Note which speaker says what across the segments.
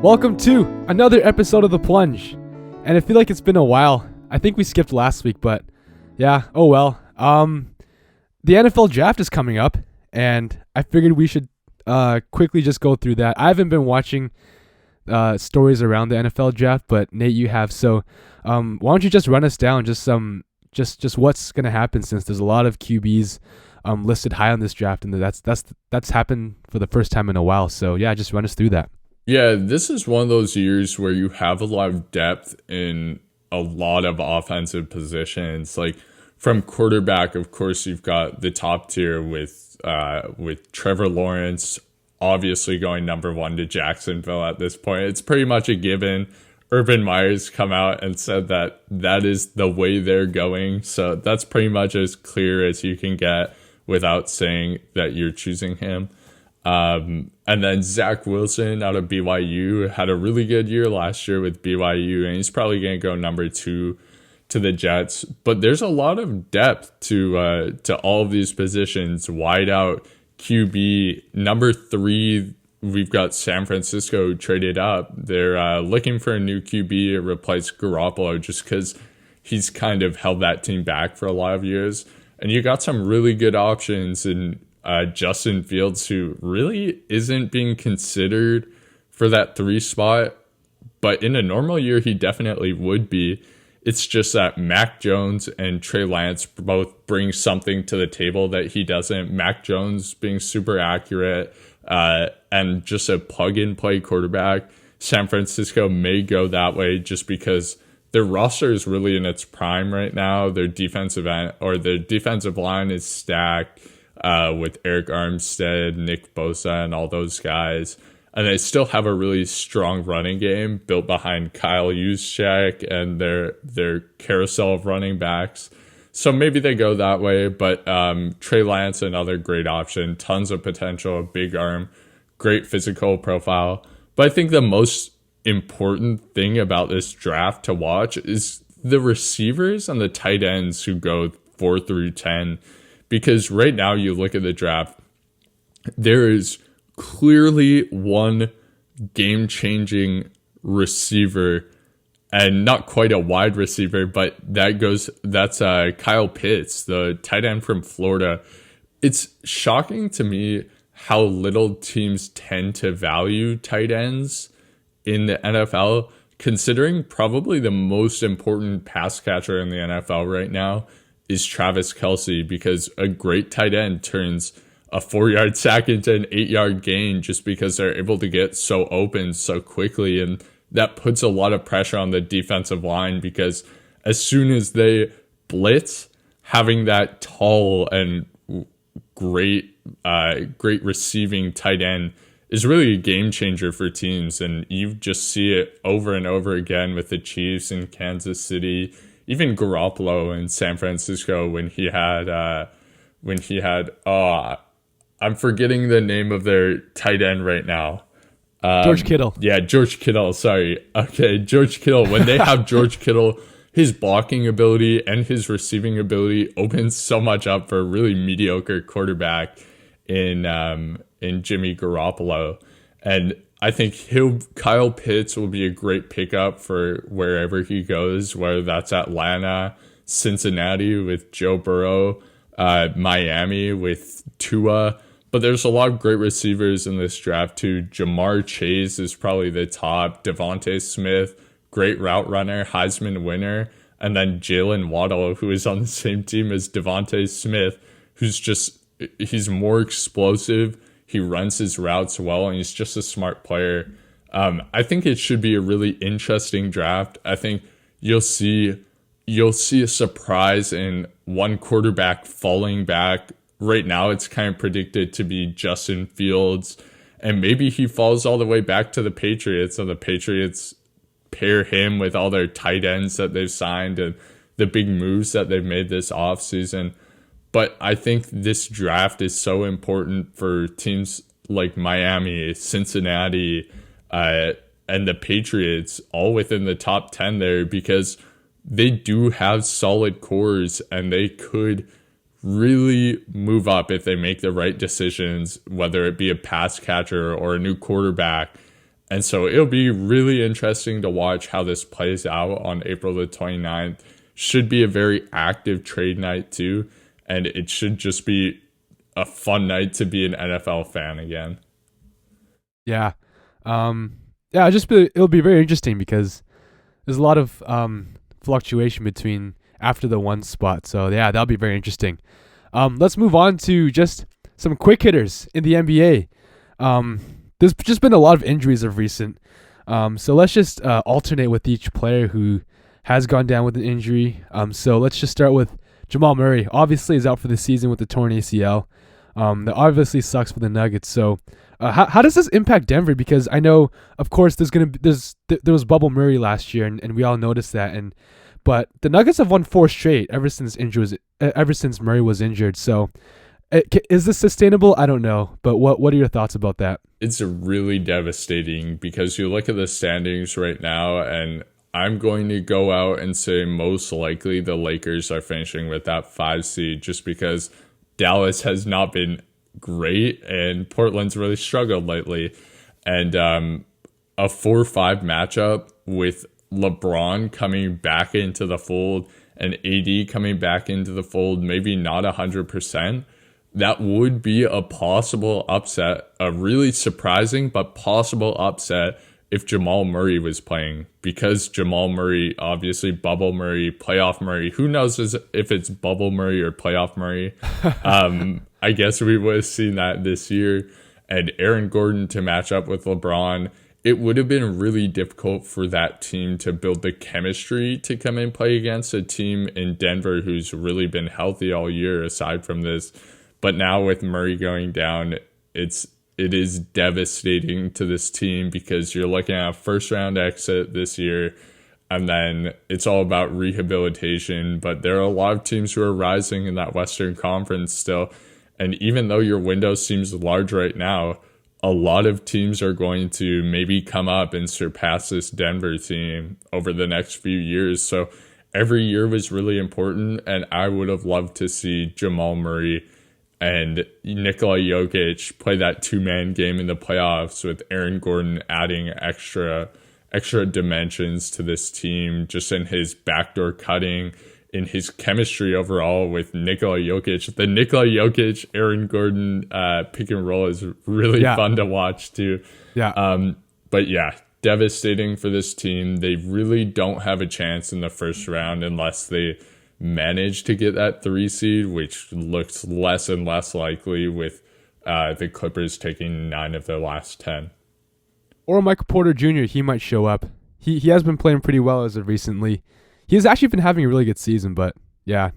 Speaker 1: Welcome to another episode of The Plunge. And I feel like it's been a while. I think we skipped last week, but yeah, oh well. The NFL draft is coming up, and I figured we should quickly just go through that. I haven't been watching stories around the NFL draft, but Nate, you have. So why don't you just run us down just what's going to happen, since there's a lot of QBs listed high on this draft, and that's happened for the first time in a while. So yeah, just run us through that.
Speaker 2: Yeah, this is one of those years where you have a lot of depth in a lot of offensive positions. Like from quarterback, of course, you've got the top tier with Trevor Lawrence obviously going number one to Jacksonville at this point. It's pretty much a given. Urban Meyer's come out and said that is the way they're going. So that's pretty much as clear as you can get without saying that you're choosing him. And then Zach Wilson out of BYU had a really good year last year with BYU, and he's probably going to go number 2 to the Jets. But there's a lot of depth to all of these positions. Wide out QB, number 3, we've got San Francisco traded up. They're looking for a new QB to replace Garoppolo just because he's kind of held that team back for a lot of years. And you got some really good options in Justin Fields, who really isn't being considered for that 3 spot, but in a normal year, he definitely would be. It's just that Mac Jones and Trey Lance both bring something to the table that he doesn't. Mac Jones being super accurate and just a plug-and-play quarterback. San Francisco may go that way just because their roster is really in its prime right now. Their defensive line is stacked. With Eric Armstead, Nick Bosa, and all those guys. And they still have a really strong running game built behind Kyle Juszczyk and their carousel of running backs. So maybe they go that way, but Trey Lance, another great option, tons of potential, big arm, great physical profile. But I think the most important thing about this draft to watch is the receivers and the tight ends who go 4 through 10. Because right now you look at the draft, there is clearly one game-changing receiver, and not quite a wide receiver, but that's Kyle Pitts, the tight end from Florida. It's shocking to me how little teams tend to value tight ends in the NFL, considering probably the most important pass catcher in the NFL right now is Travis Kelce, because a great tight end turns a 4-yard sack into an 8-yard gain just because they're able to get so open so quickly. And that puts a lot of pressure on the defensive line, because as soon as they blitz, having that tall and great receiving tight end is really a game changer for teams. And you just see it over and over again with the Chiefs in Kansas City. Even Garoppolo in San Francisco when he had I'm forgetting the name of their tight end right now.
Speaker 1: George Kittle.
Speaker 2: Yeah, George Kittle. Sorry. Okay, George Kittle. When they have George Kittle, his blocking ability and his receiving ability opens so much up for a really mediocre quarterback in Jimmy Garoppolo. And I think Kyle Pitts will be a great pickup for wherever he goes, whether that's Atlanta, Cincinnati with Joe Burrow, Miami with Tua. But there's a lot of great receivers in this draft too. Jamar Chase is probably the top. Devontae Smith, great route runner, Heisman winner. And then Jalen Waddle, who is on the same team as Devontae Smith, he's more explosive. He runs his routes well, and he's just a smart player. I think it should be a really interesting draft. I think you'll see a surprise in one quarterback falling back. Right now, it's kind of predicted to be Justin Fields, and maybe he falls all the way back to the Patriots, and the Patriots pair him with all their tight ends that they've signed and the big moves that they've made this offseason. But I think this draft is so important for teams like Miami, Cincinnati, and the Patriots, all within the top 10 there, because they do have solid cores and they could really move up if they make the right decisions, whether it be a pass catcher or a new quarterback. And so it'll be really interesting to watch how this plays out on April the 29th. Should be a very active trade night too. And it should just be a fun night to be an NFL fan again.
Speaker 1: Yeah. Yeah, it'll be very interesting because there's a lot of fluctuation between after the one spot. So yeah, that'll be very interesting. Let's move on to just some quick hitters in the NBA. There's just been a lot of injuries of recent. So let's just alternate with each player who has gone down with an injury. So let's just start with Jamal Murray. Obviously is out for the season with the torn ACL. That obviously sucks for the Nuggets. So how does this impact Denver? Because I know, of course, there was Bubble Murray last year, and we all noticed that. But the Nuggets have won 4 straight ever since Murray was injured. So is this sustainable? I don't know. But what are your thoughts about that?
Speaker 2: It's really devastating because you look at the standings right now, and I'm going to go out and say most likely the Lakers are finishing with that 5 seed just because Dallas has not been great and Portland's really struggled lately. And a 4-5 matchup with LeBron coming back into the fold and AD coming back into the fold, maybe not 100%, that would be a possible upset, a really surprising but possible upset if Jamal Murray was playing, because Jamal Murray, obviously Bubble Murray, playoff Murray, who knows if it's Bubble Murray or playoff Murray. I guess we would have seen that this year. And Aaron Gordon to match up with LeBron, it would have been really difficult for that team to build the chemistry to come and play against a team in Denver who's really been healthy all year aside from this. But now with Murray going down, it is devastating to this team because you're looking at a first round exit this year, and then it's all about rehabilitation. But there are a lot of teams who are rising in that Western Conference still. And even though your window seems large right now, a lot of teams are going to maybe come up and surpass this Denver team over the next few years. So every year was really important, and I would have loved to see Jamal Murray and Nikola Jokic play that 2-man game in the playoffs with Aaron Gordon adding extra dimensions to this team, just in his backdoor cutting, in his chemistry overall with Nikola Jokic. The Nikola Jokic, Aaron Gordon pick and roll is really fun to watch too.
Speaker 1: Yeah.
Speaker 2: But yeah, devastating for this team. They really don't have a chance in the first round unless they manage to get that 3 seed, which looks less and less likely with the Clippers taking 9 of their last 10.
Speaker 1: Or Michael Porter Jr., he might show up. He has been playing pretty well as of recently. He has actually been having a really good season, but yeah,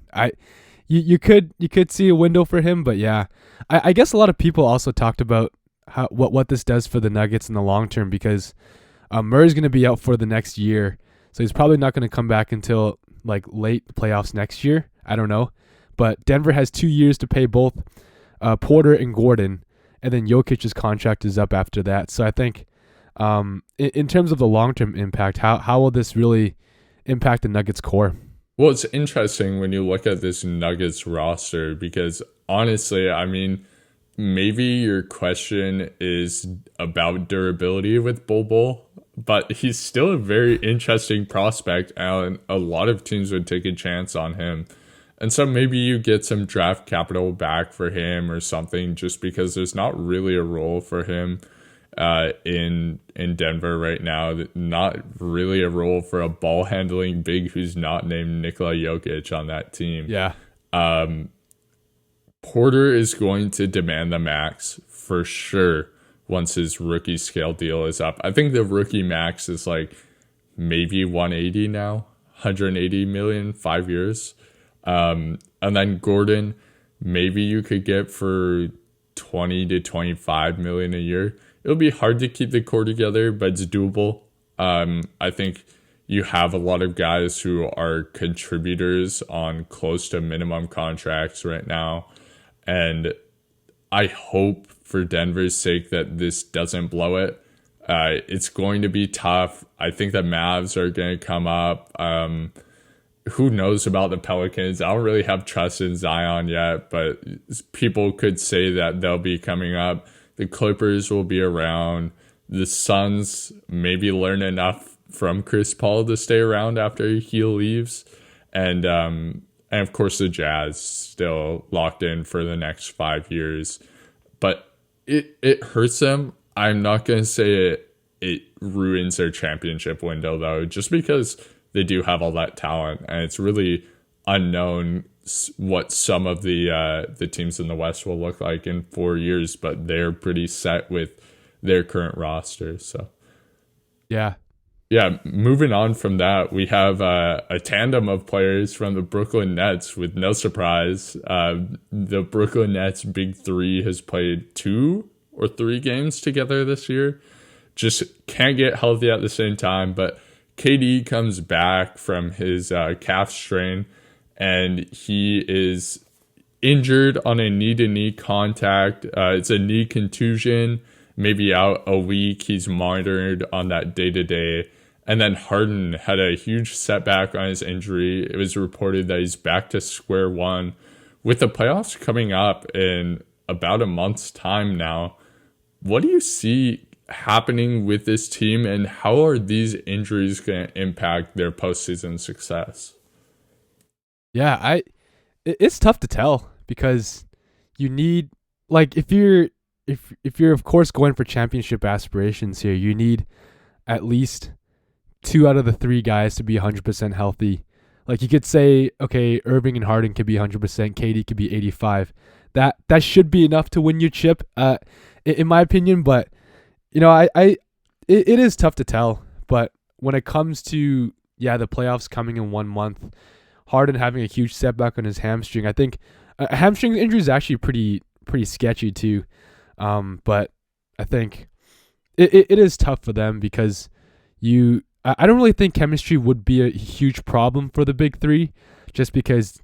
Speaker 1: you could see a window for him, but yeah, I guess a lot of people also talked about what this does for the Nuggets in the long term, because Murray's going to be out for the next year, so he's probably not going to come back until like late playoffs next year. I don't know, but Denver has 2 years to pay both Porter and Gordon, and then Jokic's contract is up after that. So I think in terms of the long term impact, how will this really impact the Nuggets core?
Speaker 2: Well, it's interesting when you look at this Nuggets roster because honestly, I mean, maybe your question is about durability with Bol Bol, but he's still a very interesting prospect, and a lot of teams would take a chance on him. And so maybe you get some draft capital back for him or something, just because there's not really a role for him in Denver right now. Not really a role for a ball handling big who's not named Nikola Jokic on that team.
Speaker 1: Yeah.
Speaker 2: Porter is going to demand the max for sure once his rookie scale deal is up. I think the rookie max is like maybe 180 now, 180 million, 5 years. And then Gordon, maybe you could get for 20 to 25 million a year. It'll be hard to keep the core together, but it's doable. I think you have a lot of guys who are contributors on close to minimum contracts right now. And I hope for Denver's sake that this doesn't blow it. It's going to be tough. I think the Mavs are going to come up. Who knows about the Pelicans? I don't really have trust in Zion yet, but people could say that they'll be coming up. The Clippers will be around. the Suns maybe learn enough from Chris Paul to stay around after he leaves, and of course the Jazz still locked in for the next 5 years. But it hurts them. I'm not gonna say it ruins their championship window though, just because they do have all that talent, and it's really unknown what some of the teams in the West will look like in 4 years. But they're pretty set with their current roster. So
Speaker 1: Yeah.
Speaker 2: yeah, moving on from that, we have a tandem of players from the Brooklyn Nets. With no surprise, the Brooklyn Nets big three has played 2 or 3 games together this year. Just can't get healthy at the same time. But KD comes back from his calf strain, and he is injured on a knee-to-knee contact. It's a knee contusion, maybe out a week. He's monitored on that day-to-day. And then Harden had a huge setback on his injury. It was reported that he's back to square one. With the playoffs coming up in about a month's time now, what do you see happening with this team, and how are these injuries going to impact their postseason success?
Speaker 1: Yeah, it's tough to tell, because you need, like, if you're of course going for championship aspirations here, you need at least 2 out of the 3 guys to be 100% healthy. Like, you could say, okay, Irving and Harden could be 100%, KD could be 85. That should be enough to win your chip, in my opinion. But you know, it is tough to tell. But when it comes to the playoffs coming in 1 month, Harden having a huge setback on his hamstring, I think a hamstring injury is actually pretty sketchy too. But I think it is tough for them, because I don't really think chemistry would be a huge problem for the big three, just because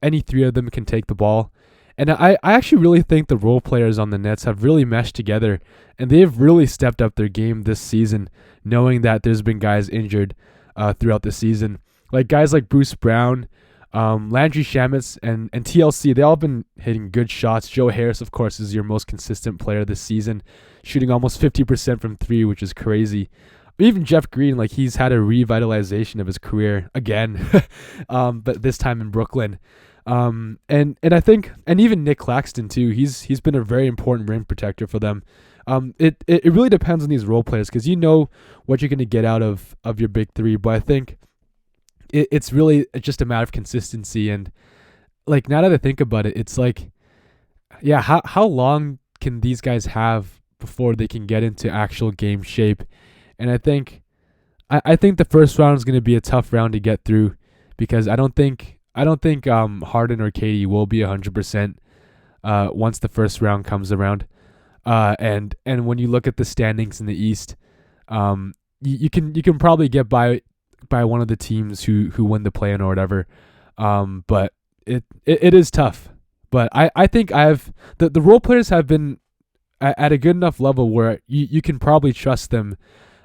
Speaker 1: any 3 of them can take the ball. And I actually really think the role players on the Nets have really meshed together, and they've really stepped up their game this season, knowing that there's been guys injured throughout the season. Like guys like Bruce Brown, Landry Shamet, and TLC, they all been hitting good shots. Joe Harris, of course, is your most consistent player this season, shooting almost 50% from 3, which is crazy. Even Jeff Green, like, he's had a revitalization of his career again, but this time in Brooklyn. And I think, and even Nick Claxton too, he's been a very important rim protector for them. It really depends on these role players, because you know what you're going to get out of your big three. But I think it's really just a matter of consistency. And like, now that I think about it, it's like, yeah, how long can these guys have before they can get into actual game shape? And I think the first round is going to be a tough round to get through, because I don't think Harden or KD will be 100% once the first round comes around. And when you look at the standings in the East, you can probably get by one of the teams who win the play-in or whatever. But it is tough. But I think the role players have been at a good enough level where you can probably trust them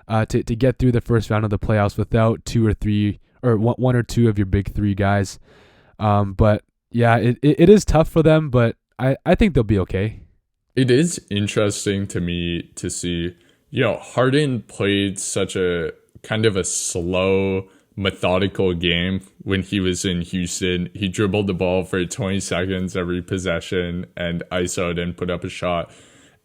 Speaker 1: to get through the first round of the playoffs without 2 or 3 or 1 or 2 of your big 3 guys. But yeah, it is tough for them, but I think they'll be okay.
Speaker 2: It is interesting to me to see, Harden played such a kind of a slow, methodical game when he was in Houston. He dribbled the ball for 20 seconds every possession and ISO'd and put up a shot.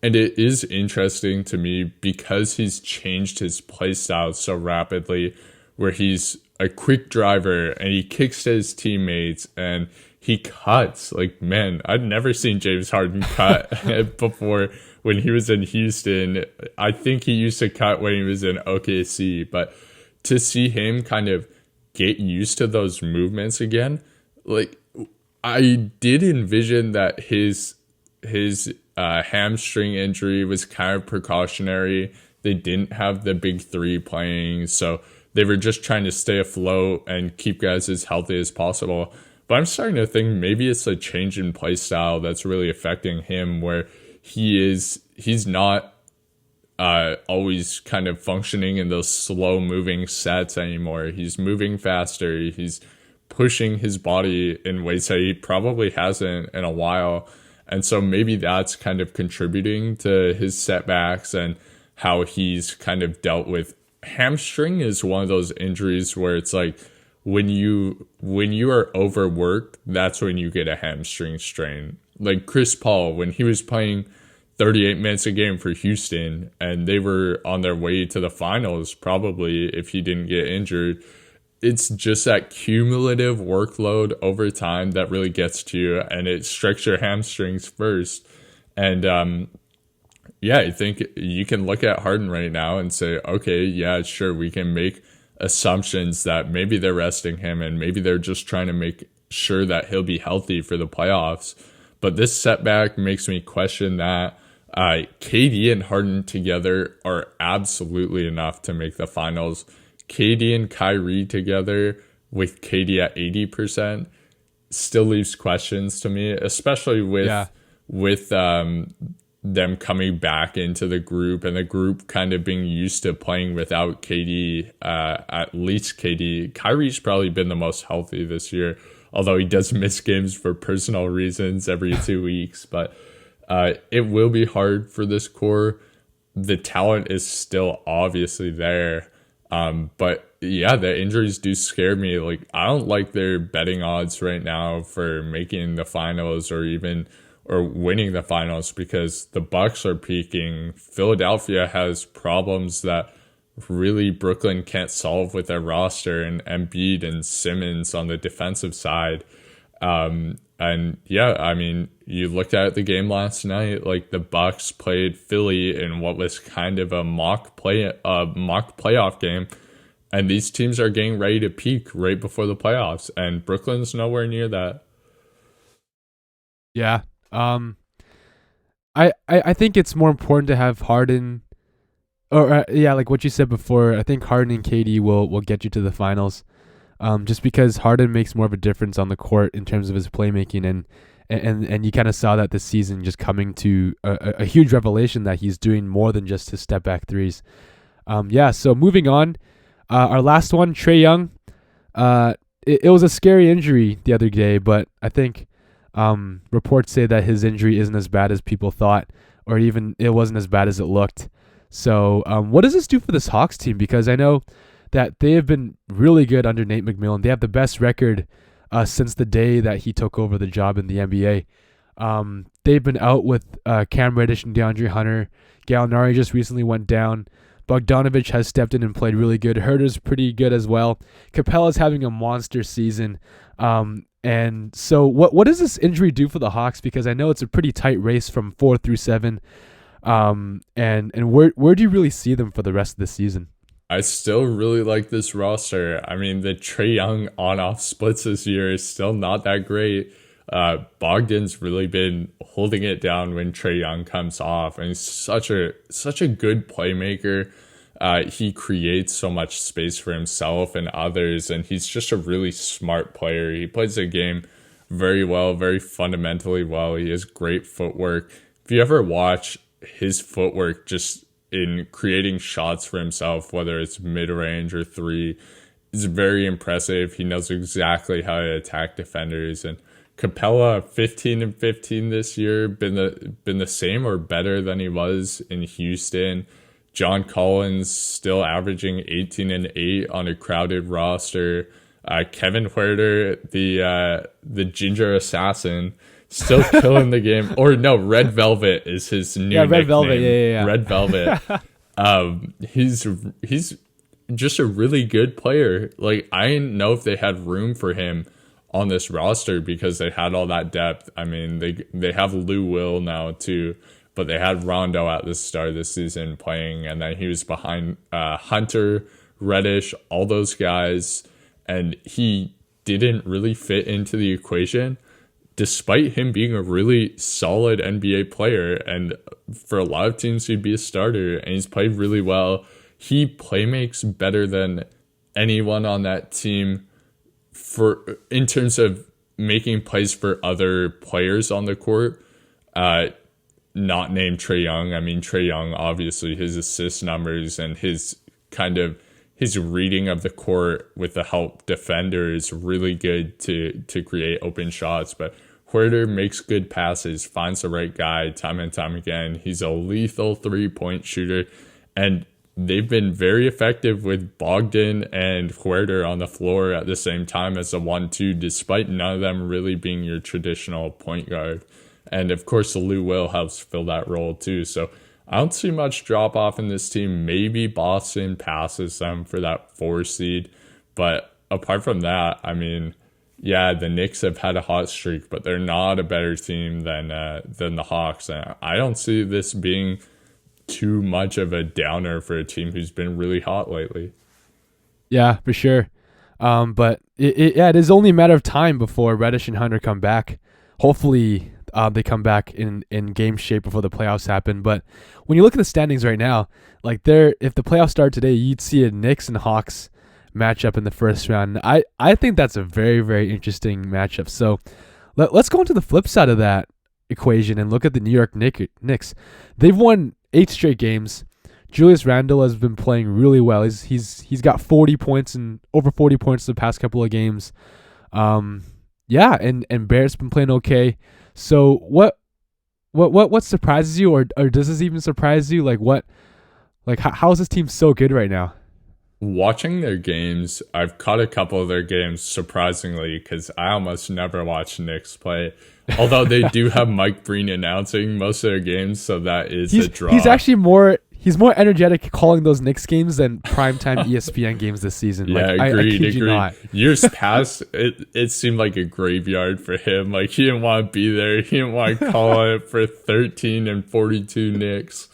Speaker 2: And it is interesting to me because he's changed his play style so rapidly, where he's a quick driver and he kicks to his teammates and he cuts. Like, man, I'd never seen James Harden cut before when he was in Houston. I think he used to cut when he was in OKC, but to see him kind of get used to those movements again, like, I did envision that his hamstring injury was kind of precautionary. They didn't have the big 3 playing, so they were just trying to stay afloat and keep guys as healthy as possible. But I'm starting to think maybe it's a change in play style that's really affecting him, where he's not always kind of functioning in those slow moving sets anymore. He's moving faster. He's pushing his body in ways that he probably hasn't in a while. And so maybe that's kind of contributing to his setbacks and how he's kind of dealt with. Hamstring is one of those injuries where it's like when you are overworked, that's when you get a hamstring strain. Like Chris Paul, when he was playing 38 minutes a game for Houston and they were on their way to the finals, probably if he didn't get injured, it's just that cumulative workload over time that really gets to you, and it strikes your hamstrings first. And yeah, I think you can look at Harden right now and say, okay, yeah, sure, we can make assumptions that maybe they're resting him and maybe they're just trying to make sure that he'll be healthy for the playoffs. But this setback makes me question that. KD and Harden together are absolutely enough to make the finals. KD and Kyrie together with KD at 80% still leaves questions to me, especially with them coming back into the group and the group kind of being used to playing without KD, at least KD. Kyrie's probably been the most healthy this year, although he does miss games for personal reasons every 2 weeks. But it will be hard for this core. The talent is still obviously there. But yeah, the injuries do scare me. Like, I don't like their betting odds right now for making the finals or winning the finals because the Bucks are peaking. Philadelphia has problems that really Brooklyn can't solve with their roster, and Embiid and Simmons on the defensive side. And yeah, I mean, you looked at the game last night, like the Bucks played Philly in what was kind of a mock playoff game. And these teams are getting ready to peak right before the playoffs, and Brooklyn's nowhere near that.
Speaker 1: Yeah. I think it's more important to have Harden, or yeah, like what you said before. I think Harden and KD will get you to the finals. Just because Harden makes more of a difference on the court in terms of his playmaking, and you kind of saw that this season, just coming to a huge revelation that he's doing more than just his step back threes. Yeah. So moving on, our last one, Trae Young. It was a scary injury the other day, but I think reports say that his injury isn't as bad as people thought, or even it wasn't as bad as it looked. So what does this do for this Hawks team? Because I know that they have been really good under Nate McMillan. They have the best record since the day that he took over the job in the NBA. They've been out with Cam Reddish and DeAndre Hunter. Gallinari just recently went down. Bogdanovic has stepped in and played really good. Herter's pretty good as well. Capella's having a monster season. And so what does this injury do for the Hawks? Because I know it's a pretty tight race from 4 through 7. And where do you really see them for the rest of the season?
Speaker 2: I still really like this roster. I mean, the Trae Young on-off splits this year is still not that great. Bogdan's really been holding it down when Trae Young comes off, and he's such a good playmaker. He creates so much space for himself and others, and he's just a really smart player. He plays the game very well, very fundamentally well. He has great footwork. If you ever watch his footwork just in creating shots for himself, whether it's mid-range or three, is very impressive. He knows exactly how to attack defenders. And Capella, 15 and 15 this year, been the same or better than he was in Houston. John Collins still averaging 18 and 8 on a crowded roster. Kevin Huerter, the ginger assassin, still killing the game. Or no, Red Velvet is his new nickname.
Speaker 1: Red Velvet, yeah.
Speaker 2: Red Velvet. He's just a really good player. Like, I didn't know if they had room for him on this roster because they had all that depth. I mean, they have Lou Will now too, but they had Rondo at the start of the season playing, and then he was behind Hunter, Reddish, all those guys, and he didn't really fit into the equation despite him being a really solid NBA player, and for a lot of teams he'd be a starter, and he's played really well. He playmakes better than anyone on that team in terms of making plays for other players on the court, not named Trae Young. I mean, Trae Young, obviously his assist numbers and his reading of the court with the help defender is really good to create open shots. But Huerter makes good passes, finds the right guy time and time again. He's a lethal 3-point shooter. And they've been very effective with Bogdan and Huerter on the floor at the same time as a 1-2, despite none of them really being your traditional point guard. And of course, Lou Will helps fill that role too. So I don't see much drop off in this team. Maybe Boston passes them for that 4 seed. But apart from that, I mean, yeah, the Knicks have had a hot streak, but they're not a better team than the Hawks. And I don't see this being too much of a downer for a team who's been really hot lately.
Speaker 1: Yeah, for sure. But it is only a matter of time before Reddish and Hunter come back. Hopefully, they come back in game shape before the playoffs happen. But when you look at the standings right now, like if the playoffs start today, you'd see a Knicks and Hawks matchup in the first round. I think that's a very, very interesting matchup. So let's go into the flip side of that equation and look at the New York Knicks. They've won 8 straight games. Julius Randle has been playing really well. He's got 40 points and over 40 points the past couple of games. Yeah, and Barrett's been playing okay. So what surprises you, or does this even surprise you? How is this team so good right now?
Speaker 2: Watching their games, I've caught a couple of their games surprisingly because I almost never watch Knicks play. Although they do have Mike Breen announcing most of their games, so that is a draw.
Speaker 1: He's actually more energetic calling those Knicks games than primetime ESPN games this season.
Speaker 2: Yeah, agreed. You not. Years past, it seemed like a graveyard for him. Like he didn't want to be there. He didn't want to call it for 13 and 42 Knicks.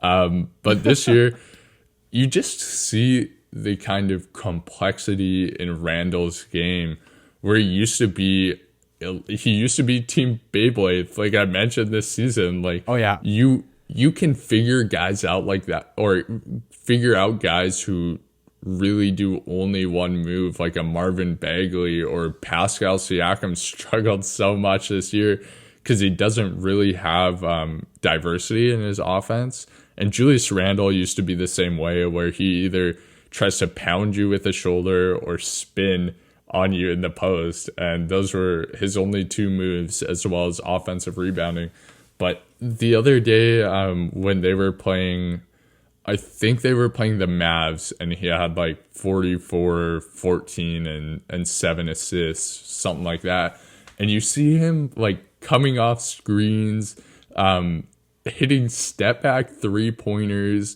Speaker 2: But this year, you just see the kind of complexity in Randall's game where he used to be Team Beyblade, like I mentioned this season. Like,
Speaker 1: oh yeah,
Speaker 2: you can figure guys out like that, or figure out guys who really do only one move, like a Marvin Bagley or Pascal Siakam struggled so much this year because he doesn't really have diversity in his offense. And Julius Randle used to be the same way, where he either tries to pound you with the shoulder or spin on you in the post. And those were his only 2 moves, as well as offensive rebounding. But the other day, when they were playing, I think they were playing the Mavs, and he had like 44, 14, and 7 assists, something like that. And you see him like coming off screens, hitting step back 3-pointers,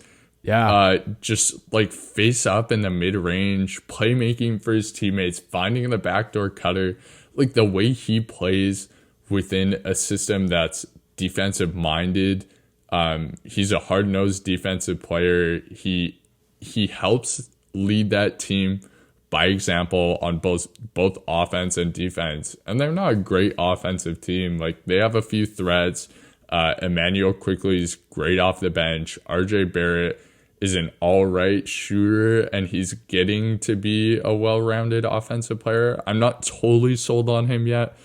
Speaker 2: just like face up in the mid-range, playmaking for his teammates, finding the backdoor cutter. Like the way he plays within a system that's defensive minded. He's a hard-nosed defensive player. He helps lead that team by example on both offense and defense. And they're not a great offensive team. Like they have a few threats. Emmanuel Quickley is great off the bench. RJ Barrett is an all-right shooter, and he's getting to be a well-rounded offensive player. I'm not totally sold on him yet.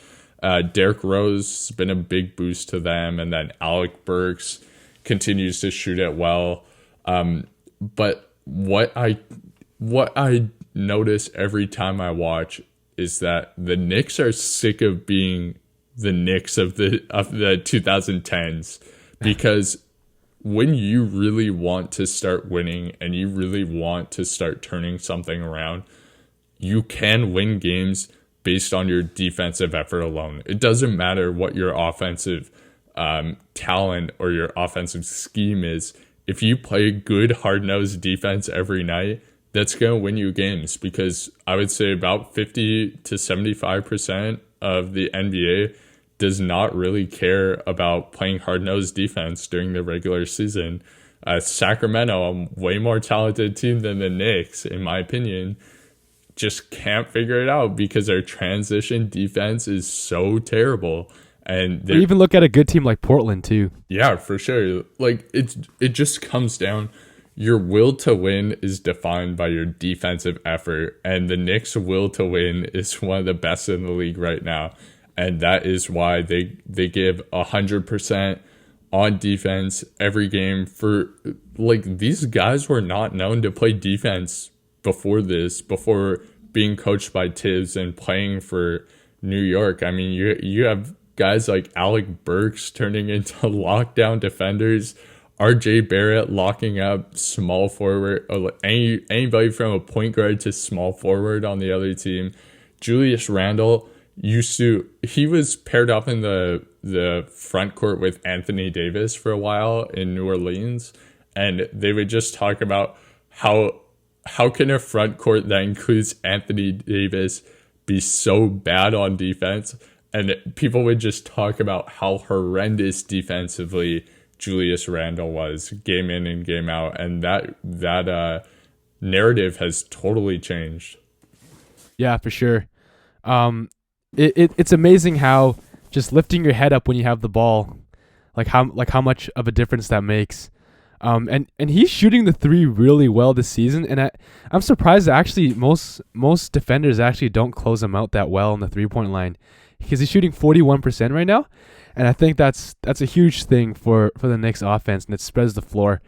Speaker 2: Derrick Rose has been a big boost to them, and then Alec Burks continues to shoot it well. But what I notice every time I watch is that the Knicks are sick of being the Knicks of the 2010s, because when you really want to start winning and you really want to start turning something around, you can win games based on your defensive effort alone. It doesn't matter what your offensive talent or your offensive scheme is. If you play good, hard-nosed defense every night, that's going to win you games, because I would say about 50 to 75% of the NBA does not really care about playing hard-nosed defense during the regular season. Sacramento, a way more talented team than the Knicks, in my opinion, just can't figure it out because their transition defense is so terrible. And
Speaker 1: we even look at a good team like Portland too.
Speaker 2: Yeah, for sure. Like it just comes down. Your will to win is defined by your defensive effort, and the Knicks' will to win is one of the best in the league right now. And that is why they give 100% on defense every game. For like, these guys were not known to play defense before being coached by Tibbs and playing for New York. I mean, you have guys like Alec Burks turning into lockdown defenders. RJ Barrett locking up small forward, or anybody from a point guard to small forward on the other team. Julius Randle he was paired up in the front court with Anthony Davis for a while in New Orleans, and they would just talk about how can a front court that includes Anthony Davis be so bad on defense? And people would just talk about how horrendous defensively Julius Randle was game in and game out, and that narrative has totally changed.
Speaker 1: Yeah, for sure. It's amazing how just lifting your head up when you have the ball, like how much of a difference that makes. And he's shooting the three really well this season, and I'm surprised that actually most defenders actually don't close him out that well on the 3-point line, because he's shooting 41% right now, and I think that's a huge thing for the Knicks offense, and it spreads the floor.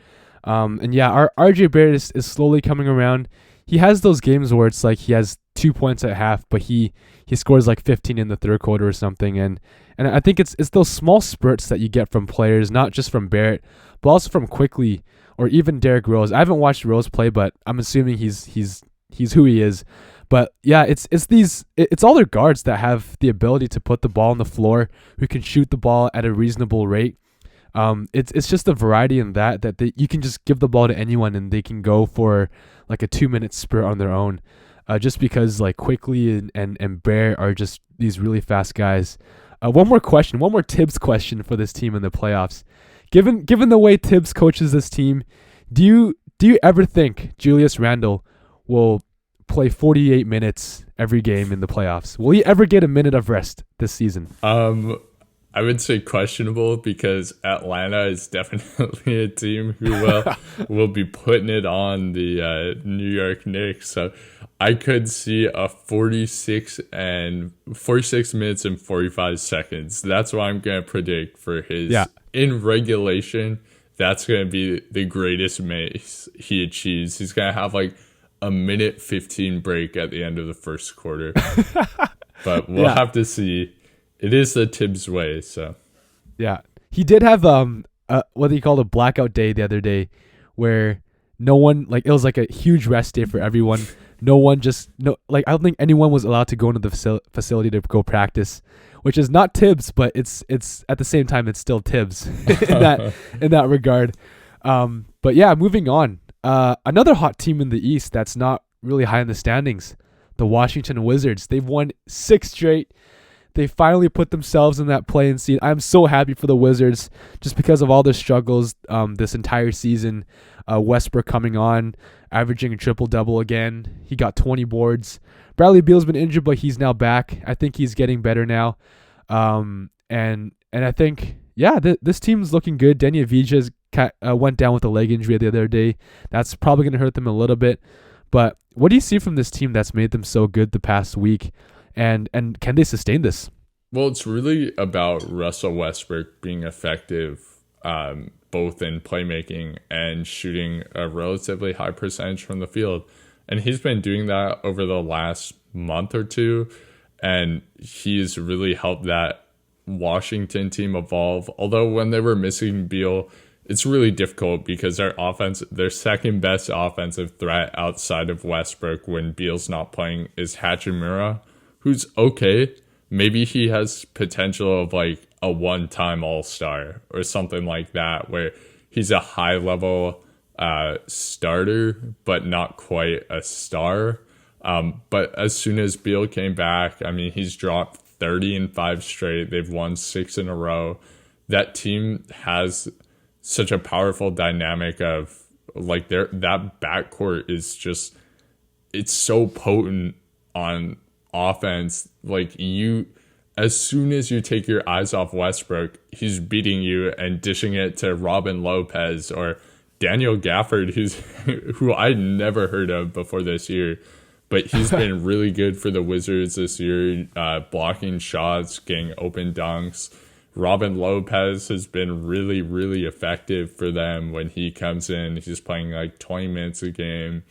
Speaker 1: And yeah, our RJ Barrett is slowly coming around. He has those games where it's like he has 2 points at half, but he scores like 15 in the third quarter or something, and I think it's those small spurts that you get from players, not just from Barrett, but also from Quickly or even Derrick Rose. I haven't watched Rose play, but I'm assuming he's who he is. But yeah, it's all their guards that have the ability to put the ball on the floor, who can shoot the ball at a reasonable rate. It's just the variety in that you can just give the ball to anyone and they can go for like a 2-minute spurt on their own. Just because like Quickly and Bear are just these really fast guys. One more Tibbs question for this team in the playoffs. Given the way Tibbs coaches this team, do you ever think Julius Randle will play 48 minutes every game in the playoffs? Will he ever get a minute of rest this season?
Speaker 2: I would say questionable, because Atlanta is definitely a team who will be putting it on the New York Knicks. So I could see a 46 minutes and 45 seconds. That's what I'm going to predict for his.
Speaker 1: Yeah.
Speaker 2: In regulation, that's going to be the greatest mace he achieves. He's going to have like a minute 15 break at the end of the first quarter. But we'll have to see. It is the Tibbs way, so.
Speaker 1: Yeah. He did have what he called a blackout day the other day, where no one, like, it was like a huge rest day for everyone. I don't think anyone was allowed to go into the facility to go practice, which is not Tibbs, but it's at the same time it's still Tibbs in that regard. But yeah, moving on. Another hot team in the East that's not really high in the standings, the Washington Wizards. They've won 6 straight. They finally put themselves in that play-in scene. I'm so happy for the Wizards just because of all their struggles this entire season. Westbrook coming on, averaging a triple-double again. He got 20 boards. Bradley Beal's been injured, but he's now back. I think he's getting better now. And I think, yeah, this team's looking good. Deni Avdija went down with a leg injury the other day. That's probably going to hurt them a little bit. But what do you see from this team that's made them so good the past week? And can they sustain this?
Speaker 2: Well, it's really about Russell Westbrook being effective, both in playmaking and shooting a relatively high percentage from the field. And he's been doing that over the last month or two, and he's really helped that Washington team evolve. Although when they were missing Beal, it's really difficult because their second best offensive threat outside of Westbrook when Beal's not playing is Hachimura, who's okay. Maybe he has potential of like a one-time all-star or something like that, where he's a high-level starter, but not quite a star. But as soon as Beal came back, I mean, he's dropped 30 in 5 straight. They've won 6 in a row. That team has such a powerful dynamic of like that backcourt is just, it's so potent on offense. Like as soon as you take your eyes off Westbrook, he's beating you and dishing it to Robin Lopez or Daniel Gafford, who I'd never heard of before this year, but he's been really good for the Wizards this year, blocking shots, getting open dunks. Robin Lopez has been really, really effective for them when he comes in. He's playing like 20 minutes a game.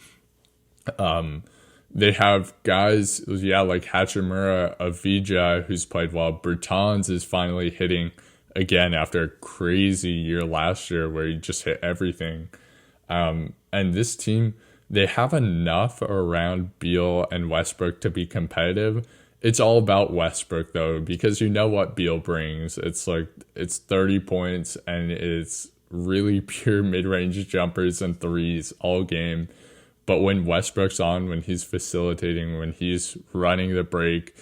Speaker 2: They have guys, like Hachimura, Avdija, who's played well. Bertans is finally hitting again after a crazy year last year where he just hit everything. And this team, they have enough around Beal and Westbrook to be competitive. It's all about Westbrook though, because you know what Beal brings. It's 30 points and it's really pure mid-range jumpers and threes all game. But when Westbrook's on, when he's facilitating, when he's running the break,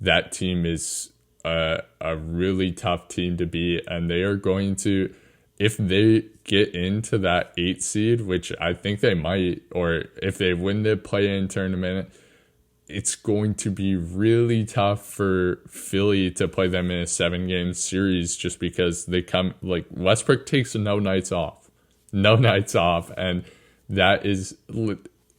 Speaker 2: that team is a really tough team to beat. And they are going to, if they get into that 8 seed, which I think they might, or if they win the play-in tournament, it's going to be really tough for Philly to play them in a 7-game series just because they come, like, Westbrook takes no nights off. And that is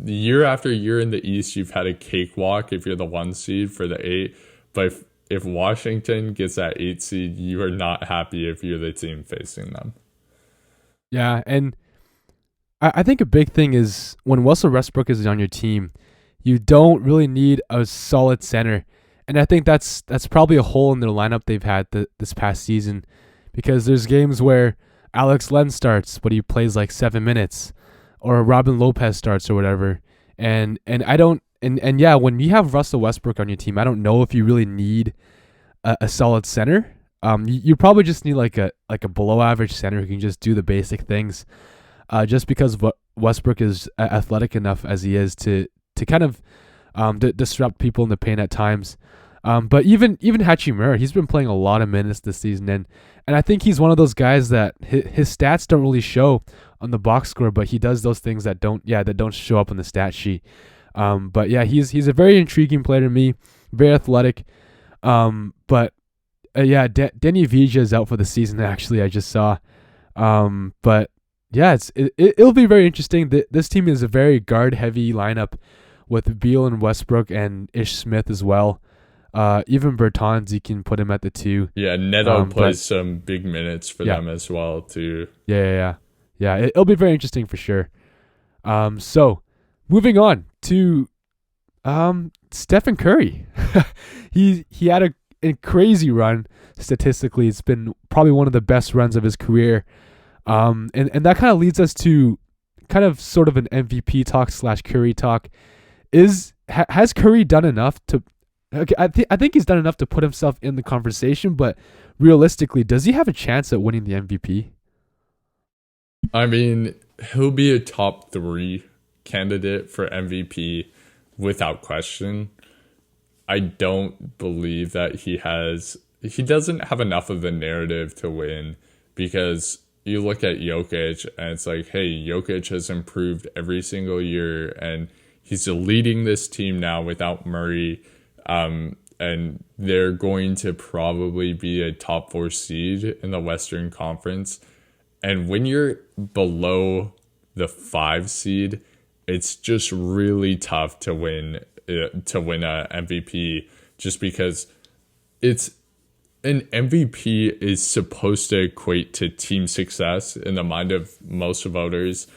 Speaker 2: year after year in the East, you've had a cakewalk if you're the 1 seed for the 8. But if Washington gets that 8 seed, you are not happy if you're the team facing them.
Speaker 1: Yeah, and I think a big thing is when Russell Westbrook is on your team, you don't really need a solid center. And I think that's probably a hole in their lineup they've had this past season, because there's games where Alex Len starts, but he plays like 7 minutes, or Robin Lopez starts or whatever. And yeah, when you have Russell Westbrook on your team, I don't know if you really need a solid center. You probably just need like a below average center who can just do the basic things. Just because Westbrook is athletic enough as he is to kind of disrupt people in the paint at times. But even Hachimura, he's been playing a lot of minutes this season, and I think he's one of those guys that his stats don't really show on the box score, but he does those things that don't show up on the stat sheet. But yeah, he's a very intriguing player to me, very athletic. But yeah, Denny Vija is out for the season. Actually, I just saw. But yeah, it'll be very interesting. This team is a very guard heavy lineup with Beal and Westbrook and Ish Smith as well. Even Bertans, you can put him at the 2.
Speaker 2: Yeah, Neto plays some big minutes for them as well too.
Speaker 1: Yeah. It'll be very interesting for sure. So moving on to Stephen Curry. he had a crazy run statistically. It's been probably one of the best runs of his career. And that kind of leads us to kind of sort of an MVP talk / Curry talk. Has Curry done enough to? Okay, I think he's done enough to put himself in the conversation, but realistically, does he have a chance at winning the MVP?
Speaker 2: I mean, he'll be a top 3 candidate for MVP without question. I don't believe that he doesn't have enough of the narrative to win, because you look at Jokic and it's like, hey, Jokic has improved every single year and he's leading this team now without Murray. And they're going to probably be a top 4 seed in the Western Conference. And when you're below the 5 seed, it's just really tough to win a MVP, just because an MVP is supposed to equate to team success in the mind of most voters.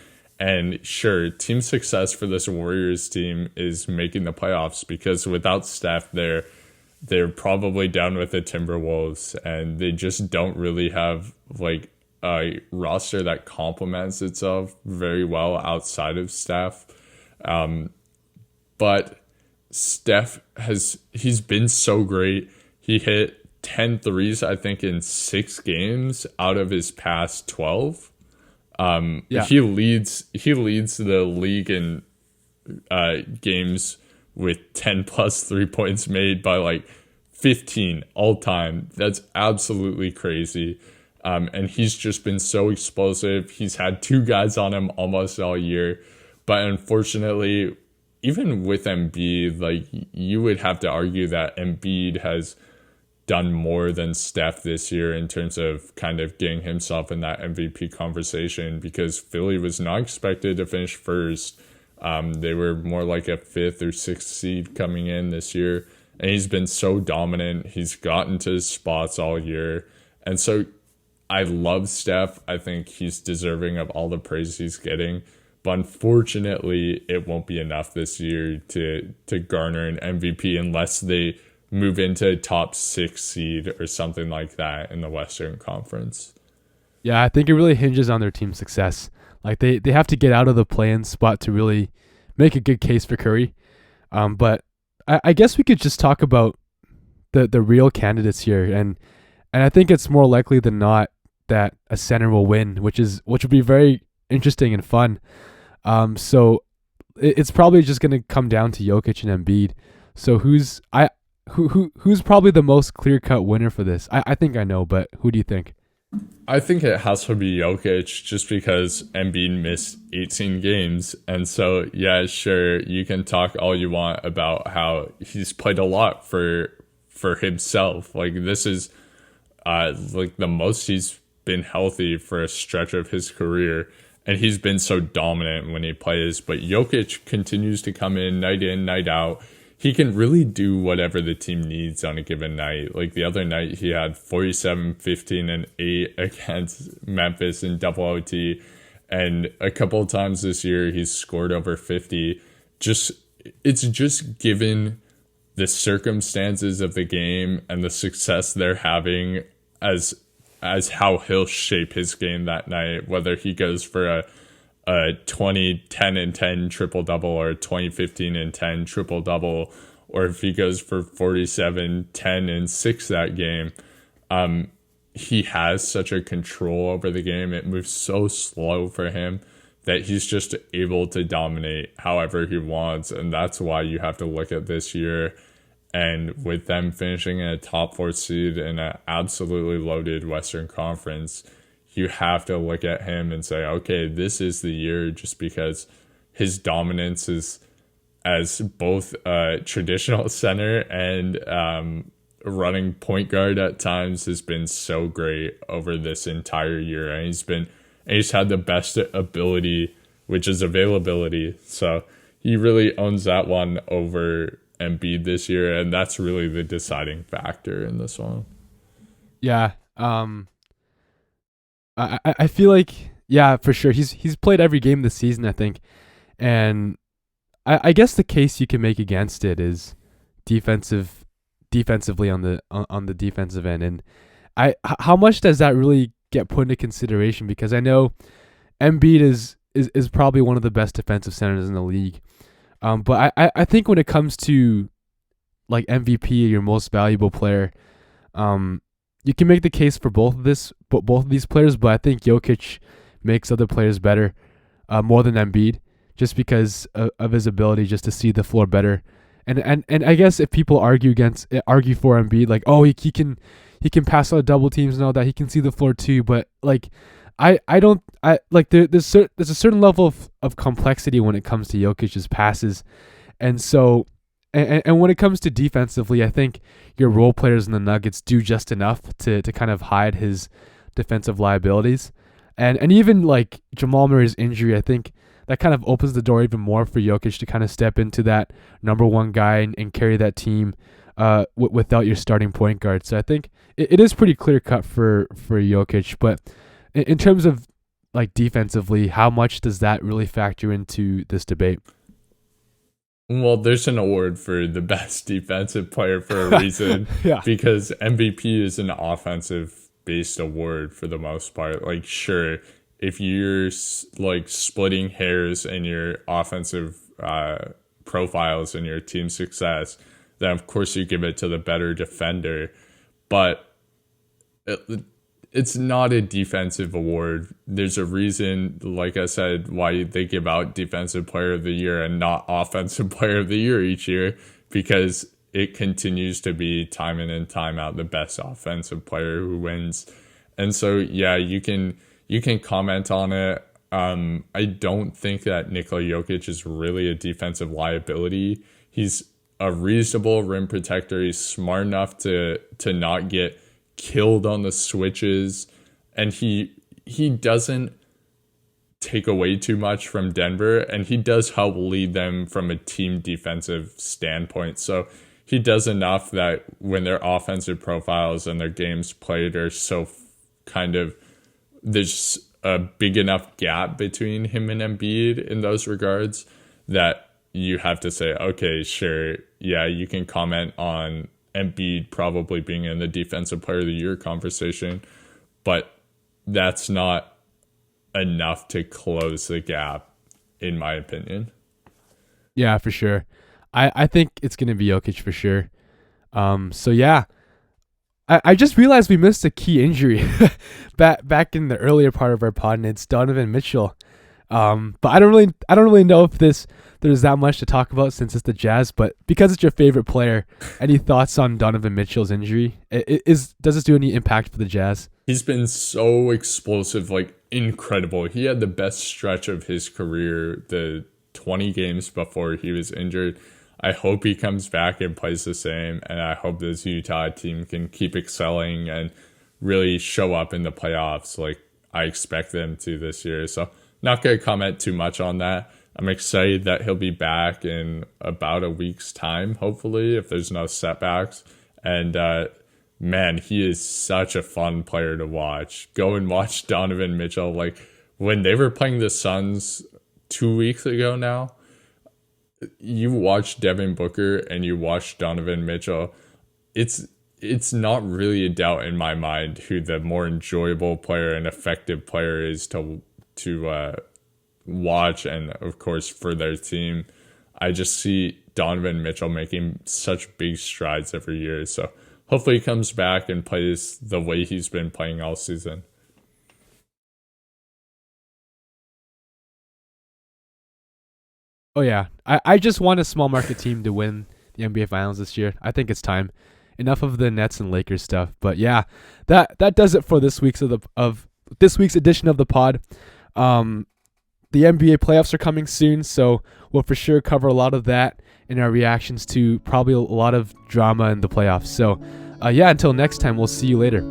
Speaker 2: And sure, team success for this Warriors team is making the playoffs, because without Steph, they're probably down with the Timberwolves, and they just don't really have like a roster that complements itself very well outside of Steph. But Steph he's been so great. He hit 10 threes, I think, in 6 games out of his past 12. He leads the league in games with 10 plus 3 points made by like 15 all time. That's absolutely crazy. And he's just been so explosive. He's had 2 guys on him almost all year. But unfortunately, even with Embiid, like, you would have to argue that Embiid has done more than Steph this year in terms of kind of getting himself in that MVP conversation, because Philly was not expected to finish first. They were more like a 5th or 6th seed coming in this year, and he's been so dominant. He's gotten to his spots all year, and so I love Steph. I think he's deserving of all the praise he's getting, but unfortunately, it won't be enough this year to garner an MVP unless they move into top 6 seed or something like that in the Western Conference.
Speaker 1: Yeah, I think it really hinges on their team's success. Like they have to get out of the play-in spot to really make a good case for Curry. But I guess we could just talk about the real candidates here, and I think it's more likely than not that a center will win, which would be very interesting and fun. So it's probably just going to come down to Jokic and Embiid. So who's probably the most clear-cut winner for this? I think I know, but who do you think?
Speaker 2: I think it has to be Jokic just because Embiid missed 18 games. And so, yeah, sure, you can talk all you want about how he's played a lot for himself. Like, this is like the most he's been healthy for a stretch of his career. And he's been so dominant when he plays. But Jokic continues to come in, night out. He can really do whatever the team needs on a given night. Like the other night, he had 47, 15, and 8 against Memphis in double OT. And a couple of times this year, he's scored over 50. It's just given the circumstances of the game and the success they're having as how he'll shape his game that night, whether he goes for a 20, 10, and 10 triple-double or a 20, 15, and 10 triple-double, or if he goes for 47, 10, and 6 that game. He has such a control over the game. It moves so slow for him that he's just able to dominate however he wants, and that's why you have to look at this year. And with them finishing in a top 4 seed in an absolutely loaded Western Conference, you have to look at him and say, okay, this is the year, just because his dominance is as both a traditional center and running point guard at times has been so great over this entire year. And he's had the best ability, which is availability. So he really owns that one over Embiid this year, and that's really the deciding factor in this one.
Speaker 1: Yeah. I feel like, yeah, for sure. He's played every game this season, I think. And I guess the case you can make against it is defensively on the defensive end. And how much does that really get put into consideration? Because I know Embiid is probably one of the best defensive centers in the league. But I think when it comes to like MVP, your most valuable player, you can make the case for both of these players, but I think Jokic makes other players better, more than Embiid, just because of his ability just to see the floor better. And I guess if people argue for Embiid, like, oh, he can pass out double teams and all that, he can see the floor too, but like I don't like there's a certain level of complexity when it comes to Jokic's passes, and so. And when it comes to defensively, I think your role players in the Nuggets do just enough to kind of hide his defensive liabilities. And even like Jamal Murray's injury, I think that kind of opens the door even more for Jokic to kind of step into that number one guy and carry that team without your starting point guard. So I think it is pretty clear cut for Jokic. But in terms of like defensively, how much does that really factor into this debate?
Speaker 2: Well, there's an award for the best defensive player for a reason.
Speaker 1: Yeah.
Speaker 2: Because MVP is an offensive-based award for the most part. Like, sure, if you're like splitting hairs in your offensive profiles and your team success, then of course you give it to the better defender. But it's not a defensive award. There's a reason, like I said, why they give out Defensive Player of the Year and not Offensive Player of the Year each year, because it continues to be time in and time out the best offensive player who wins. And so, yeah, you can comment on it. I don't think that Nikola Jokic is really a defensive liability. He's a reasonable rim protector. He's smart enough to not get killed on the switches, and he doesn't take away too much from Denver, and he does help lead them from a team defensive standpoint. So he does enough that when their offensive profiles and their games played are so kind of, there's a big enough gap between him and Embiid in those regards that you have to say, okay, sure, yeah, you can comment on Embiid probably being in the Defensive Player of the Year conversation, but that's not enough to close the gap, in my opinion.
Speaker 1: Yeah, for sure. I think it's gonna be Jokic for sure. So yeah, I just realized we missed a key injury back in the earlier part of our pod, and it's Donovan Mitchell. But I don't really know if there's that much to talk about since it's the Jazz. But because it's your favorite player, any thoughts on Donovan Mitchell's injury? Does this do any impact for the Jazz?
Speaker 2: He's been so explosive, like incredible. He had the best stretch of his career, the 20 games before he was injured. I hope he comes back and plays the same, and I hope this Utah team can keep excelling and really show up in the playoffs like I expect them to this year. So not going to comment too much on that. I'm excited that he'll be back in about a week's time, hopefully, if there's no setbacks. And man, he is such a fun player to watch. Go and watch Donovan Mitchell. Like when they were playing the Suns 2 weeks ago now, you watch Devin Booker and you watch Donovan Mitchell. It's not really a doubt in my mind who the more enjoyable player and effective player is to watch, and of course for their team. I just see Donovan Mitchell making such big strides every year. So hopefully he comes back and plays the way he's been playing all season.
Speaker 1: Oh yeah, I just want a small market team to win the NBA Finals this year. I think it's time. Enough of the Nets and Lakers stuff. But yeah, that does it for this week's this week's edition of the pod. The NBA playoffs are coming soon, so we'll for sure cover a lot of that in our reactions to probably a lot of drama in the playoffs. So yeah, until next time, we'll see you later.